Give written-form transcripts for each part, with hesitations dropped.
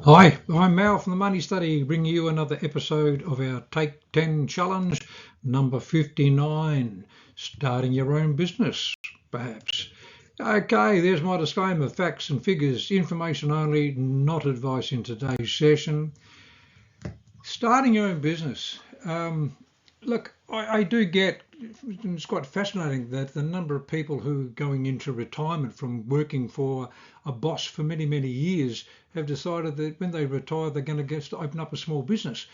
Hi, I'm Mal from the Money Study, bringing you another episode of our Take 10 Challenge, number 59, starting your own business, perhaps. Okay, there's my disclaimer, facts and figures, information only, not advice in today's session. Starting your own business. Look, I do get, it's quite fascinating that the number of people who are going into retirement from working for a boss for many, many years have decided that when they retire, they're going to get to open up a small business.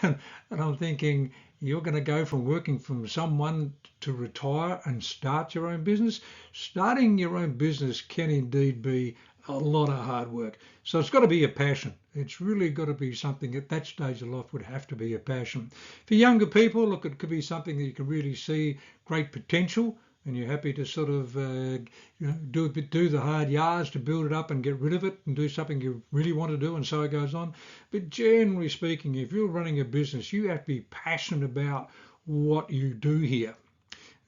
And I'm thinking, you're going to go from working from someone to retire and start your own business? Starting your own business can indeed be a lot of hard work. So it's got to be a passion. It's really got to be something at that stage of life would have to be a passion. For younger people, look, it could be something that you can really see great potential and you're happy to sort of do the hard yards to build it up and get rid of it and do something you really want to do, and so it goes on. But generally speaking, if you're running a business, you have to be passionate about what you do here.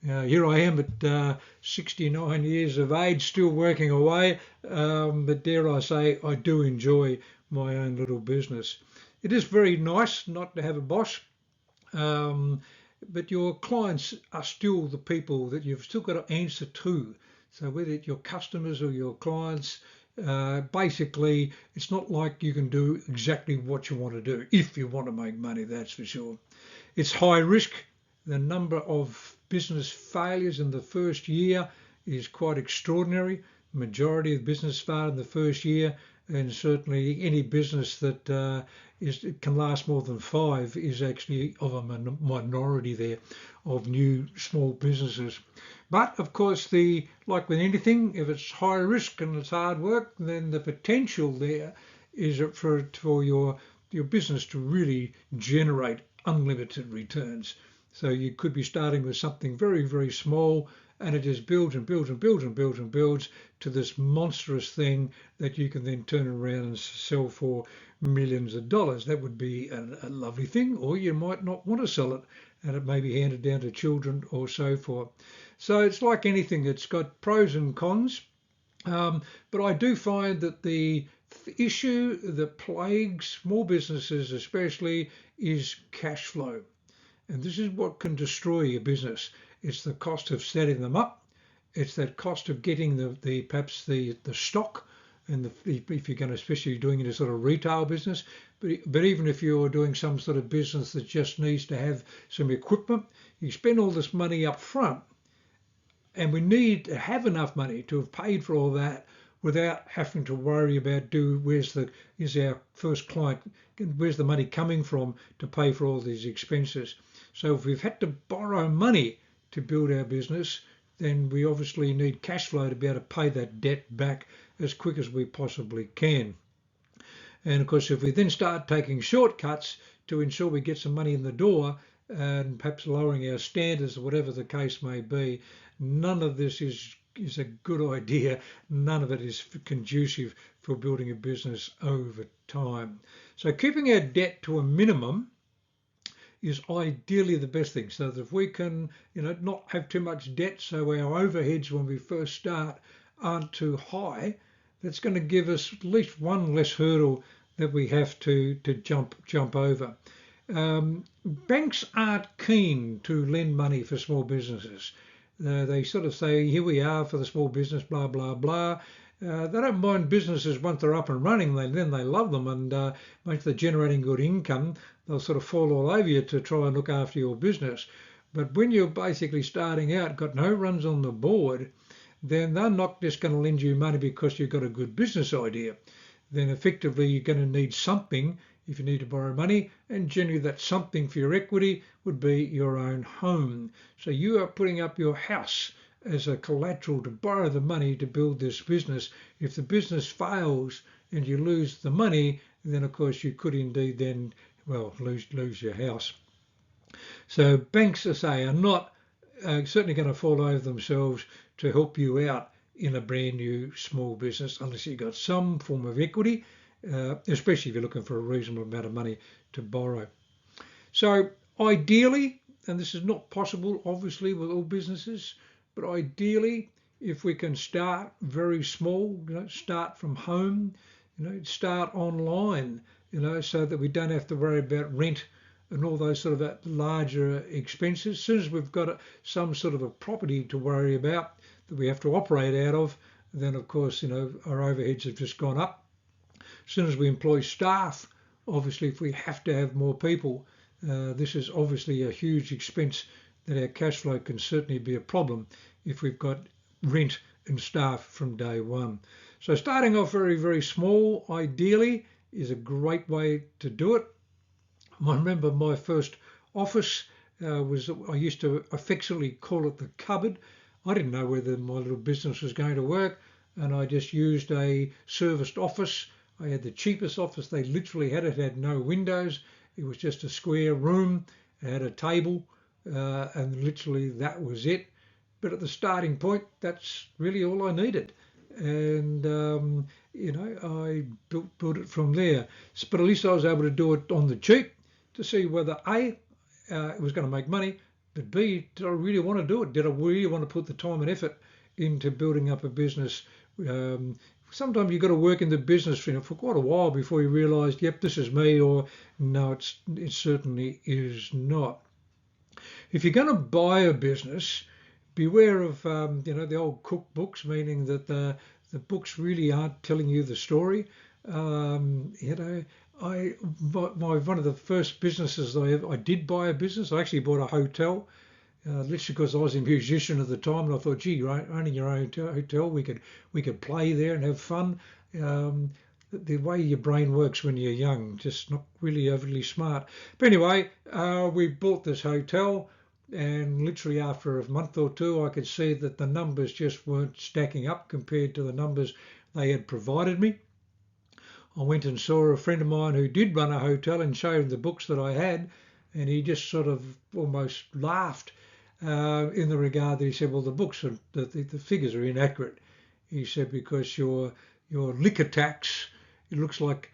Here I am at 69 years of age, still working away, but dare I say, I do enjoy my own little business. It is very nice not to have a boss, um, but your clients are still the people that you've still got to answer to. So whether it's your customers or your clients, basically, it's not like you can do exactly what you want to do if you want to make money, that's for sure. It's high risk. The number of business failures in the first year is quite extraordinary. Majority of business fail in the first year, and certainly any business that can last more than 5 is actually of a minority there of new small businesses. But of course, like with anything, if it's high risk and it's hard work, then the potential there is for your business to really generate unlimited returns. So you could be starting with something very, very small, and it just builds and builds and builds and builds and builds to this monstrous thing that you can then turn around and sell for millions of dollars. That would be a lovely thing, or you might not want to sell it, and it may be handed down to children or so forth. So it's like anything, it's got pros and cons. But I do find that the issue that plagues small businesses especially is cash flow. And this is what can destroy your business. It's the cost of setting them up. It's that cost of getting perhaps the stock, and if you're going to, especially doing it as sort of retail business, but even if you're doing some sort of business that just needs to have some equipment, you spend all this money up front, and we need to have enough money to have paid for all that without having to worry about is our first client, where's the money coming from to pay for all these expenses. So if we've had to borrow money to build our business, then we obviously need cash flow to be able to pay that debt back as quick as we possibly can. And of course, if we then start taking shortcuts to ensure we get some money in the door and perhaps lowering our standards or whatever the case may be, none of this is a good idea. None of it is conducive for building a business over time. So keeping our debt to a minimum is ideally the best thing, so that if we can, not have too much debt, so our overheads when we first start aren't too high, that's going to give us at least one less hurdle that we have to jump over. Banks aren't keen to lend money for small businesses. They sort of say, here we are for the small business, blah, blah, blah. They don't mind businesses once they're up and running, then they love them, and once they're generating good income, they'll sort of fall all over you to try and look after your business. But when you're basically starting out, got no runs on the board, then they're not just going to lend you money because you've got a good business idea. Then effectively you're going to need something if you need to borrow money, and generally that something for your equity would be your own home. So you are putting up your house as a collateral to borrow the money to build this business. If the business fails and you lose the money, then of course you could indeed then, lose your house. So banks, as I say, are not certainly going to fall over themselves to help you out in a brand new small business unless you've got some form of equity, especially if you're looking for a reasonable amount of money to borrow. So ideally, and this is not possible obviously with all businesses, but ideally if we can start very small, start from home, start online, so that we don't have to worry about rent and all those sort of larger expenses. As soon as we've got some sort of a property to worry about that we have to operate out of, then of course, our overheads have just gone up. As soon as we employ staff, obviously, if we have to have more people, this is obviously a huge expense that our cash flow can certainly be a problem if we've got rent and staff from day one. So starting off very, very small, ideally, is a great way to do it. I remember my first office I used to affectionately call it the cupboard. I didn't know whether my little business was going to work, and I just used a serviced office. I had the cheapest office they literally had. It had no windows. It was just a square room. It had a table, and literally that was it. But at the starting point, that's really all I needed. And, I built it from there. But at least I was able to do it on the cheap to see whether A, it was going to make money, but B, did I really want to do it? Did I really want to put the time and effort into building up a business? Sometimes you've got to work in the business for quite a while before you realise, yep, this is me, or no, it certainly is not. If you're going to buy a business, beware of the old cookbooks, meaning that the books really aren't telling you the story. One of the first businesses I did buy a business. I actually bought a hotel, literally because I was a musician at the time, and I thought, gee, right, owning your own hotel, we could play there and have fun. The way your brain works when you're young, just not really overly smart. But anyway, we bought this hotel, and literally after a month or two, I could see that the numbers just weren't stacking up compared to the numbers they had provided me. I went and saw a friend of mine who did run a hotel and showed him the books that I had, and he just sort of almost laughed in the regard that he said, well, the books, the figures are inaccurate. He said, because your liquor tax, it looks like,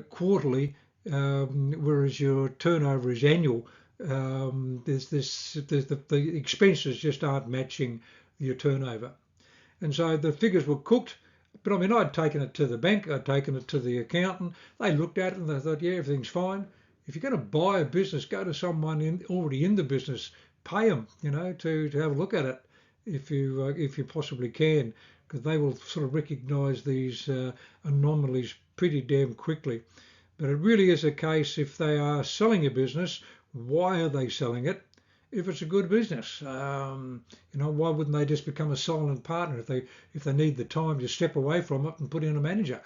quarterly, whereas your turnover is annual. The expenses just aren't matching your turnover. And so the figures were cooked. But I mean, I'd taken it to the bank, I'd taken it to the accountant. They looked at it and they thought, yeah, everything's fine. If you're going to buy a business, go to someone already in the business, pay them, to have a look at it if you possibly can, because they will sort of recognise these anomalies pretty damn quickly. But it really is a case, if they are selling a business, why are they selling it? If it's a good business, why wouldn't they just become a silent partner if they need the time to step away from it and put in a manager?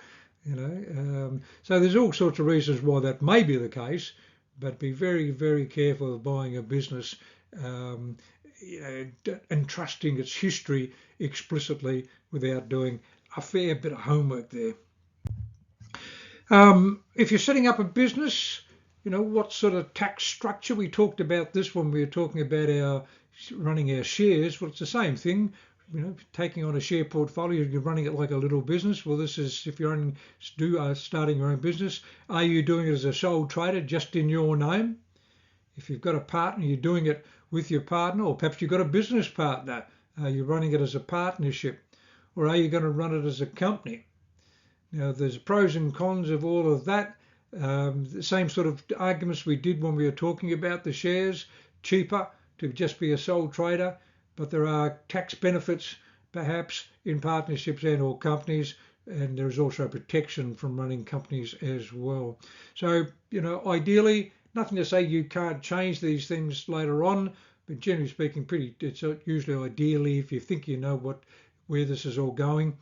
So there's all sorts of reasons why that may be the case, but be very, very careful of buying a business, and trusting its history explicitly without doing a fair bit of homework there. If you're setting up a business, what sort of tax structure? We talked about this when we were talking about running our shares. Well, it's the same thing. Taking on a share portfolio, you're running it like a little business. Well, this is if you're starting your own business. Are you doing it as a sole trader, just in your name? If you've got a partner, you're doing it with your partner, or perhaps you've got a business partner. You're running it as a partnership, or are you going to run it as a company? Now, there's pros and cons of all of that. The same sort of arguments we did when we were talking about the shares. Cheaper to just be a sole trader, but there are tax benefits perhaps in partnerships and or companies, and there is also protection from running companies as well. So, ideally, nothing to say you can't change these things later on, but generally speaking, it's usually ideally, if you think you know where this is all going,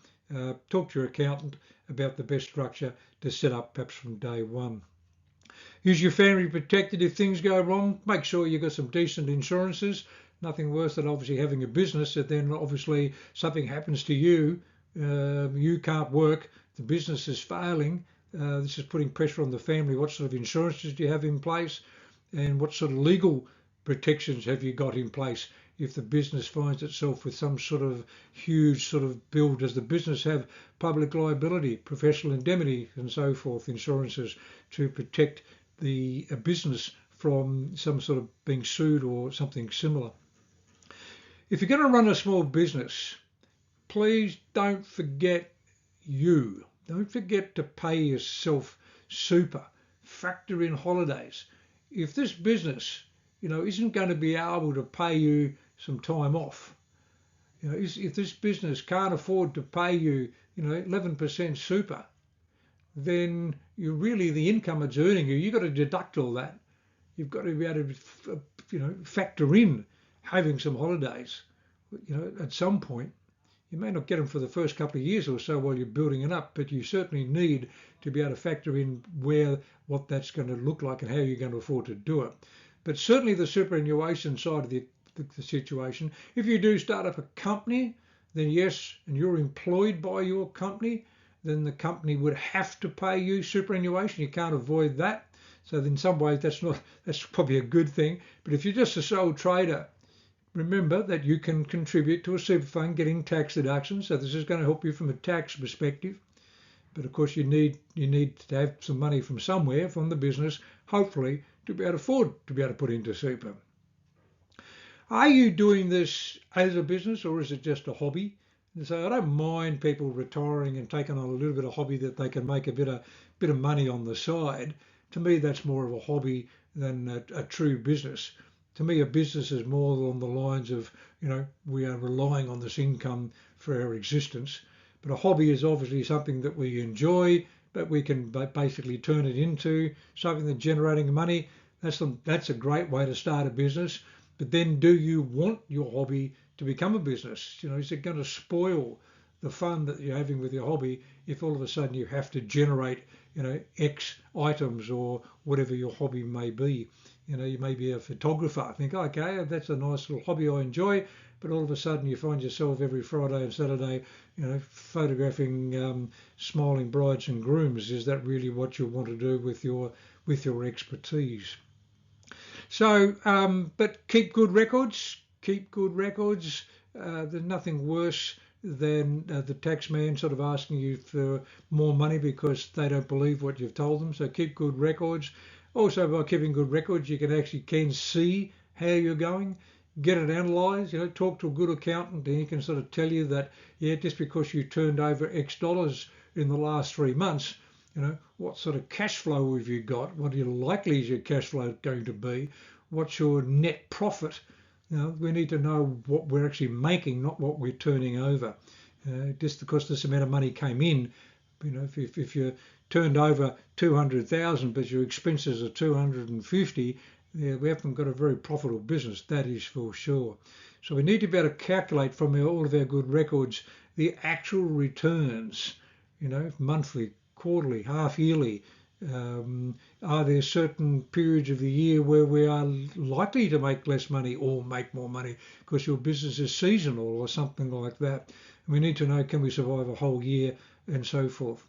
talk to your accountant about the best structure to set up perhaps from day one. Is your family protected if things go wrong? Make sure you've got some decent insurances. Nothing worse than obviously having a business that then obviously something happens to you, you can't work, the business is failing. This is putting pressure on the family. What sort of insurances do you have in place, and what sort of legal protections have you got in place if the business finds itself with some sort of huge sort of bill? Does the business have public liability, professional indemnity and so forth, insurances to protect the business from some sort of being sued or something similar? If you're going to run a small business, please don't forget you. Don't forget to pay yourself super. Factor in holidays. If this business, isn't going to be able to pay you some time off, if this business can't afford to pay you, 11% super, then the income it's earning you've got to deduct all that. You've got to be able to, factor in having some holidays, at some point. You may not get them for the first couple of years or so while you're building it up, but you certainly need to be able to factor in what that's going to look like and how you're going to afford to do it. But certainly the superannuation side of the situation, if you do start up a company, then yes, and you're employed by your company, then the company would have to pay you superannuation. You can't avoid that. So in some ways that's probably a good thing. But if you're just a sole trader, remember that you can contribute to a super fund getting tax deductions. So this is going to help you from a tax perspective. But of course you need to have some money from somewhere, from the business, hopefully, to be able to afford to be able to put into super. Are you doing this as a business or is it just a hobby? And so I don't mind people retiring and taking on a little bit of hobby that they can make a bit of money on the side. To me, that's more of a hobby than a true business. To me, a business is more along the lines of, we are relying on this income for our existence. But a hobby is obviously something that we enjoy, but we can basically turn it into something that's generating money. That's a great way to start a business. But then do you want your hobby to become a business? Is it going to spoil the fun that you're having with your hobby if all of a sudden you have to generate, X items or whatever your hobby may be? You may be a photographer. I think, okay, that's a nice little hobby I enjoy, but all of a sudden you find yourself every Friday and Saturday, photographing smiling brides and grooms. Is that really what you want to do with your expertise? So, but keep good records. Keep good records. There's nothing worse than the tax man sort of asking you for more money because they don't believe what you've told them. So keep good records. Also, by keeping good records, you can see how you're going, get it analysed. Talk to a good accountant, and he can sort of tell you that, just because you turned over X dollars in the last 3 months, what sort of cash flow have you got? What likely is your cash flow going to be? What's your net profit? We need to know what we're actually making, not what we're turning over. Just because this amount of money came in, if you turned over 200,000 but your expenses are 250, we haven't got a very profitable business, that is for sure. So we need to be able to calculate from all of our good records the actual returns, monthly, quarterly, half yearly. Are there certain periods of the year where we are likely to make less money or make more money because your business is seasonal or something like that? And we need to know, can we survive a whole year and so forth.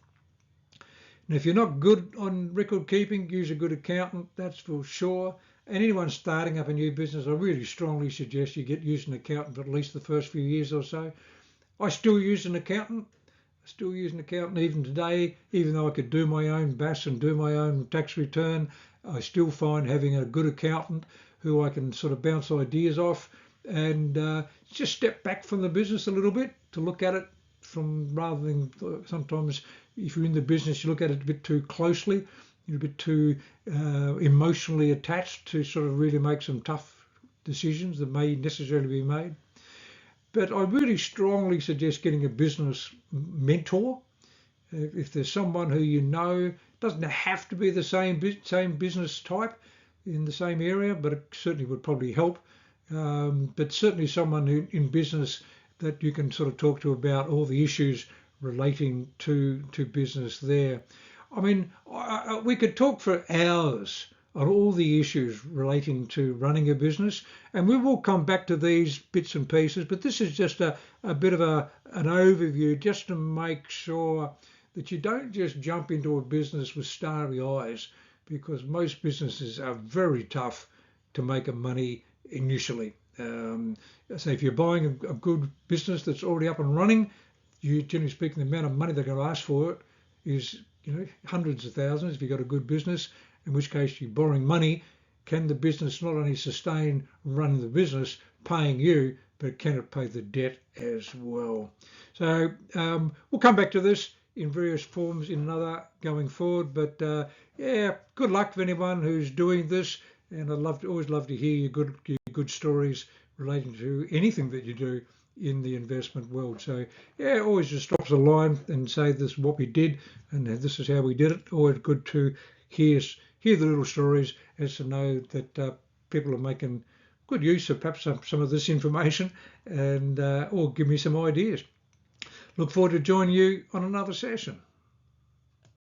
And if you're not good on record keeping, use a good accountant, that's for sure. And anyone starting up a new business, I really strongly suggest you use an accountant for at least the first few years or so. I still use an accountant. Even today, even though I could do my own BAS and do my own tax return, I still find having a good accountant who I can sort of bounce ideas off and just step back from the business a little bit to look at it rather than sometimes if you're in the business, you look at it a bit too closely, you're a bit too emotionally attached to sort of really make some tough decisions that may necessarily be made. But I really strongly suggest getting a business mentor. If there's someone who doesn't have to be the same business type in the same area, but it certainly would probably help. But certainly someone in business that you can sort of talk to about all the issues relating to business there. I mean, we could talk for hours on all the issues relating to running a business, and we will come back to these bits and pieces, but this is just a bit of an overview just to make sure that you don't just jump into a business with starry eyes, because most businesses are very tough to make money initially. So if you're buying a good business that's already up and running, generally speaking, the amount of money they're going to ask for it is hundreds of thousands if you've got a good business, in which case you're borrowing money. Can the business not only sustain running the business, paying you, but can it pay the debt as well? So we'll come back to this. in various forms in another going forward. But yeah, good luck to anyone who's doing this. And always love to hear your good stories relating to anything that you do in the investment world. So yeah, always just drop us a line and say this is what we did and this is how we did it. Always good to hear the little stories as to know that people are making good use of perhaps some of this information and or give me some ideas. Look forward to joining you on another session.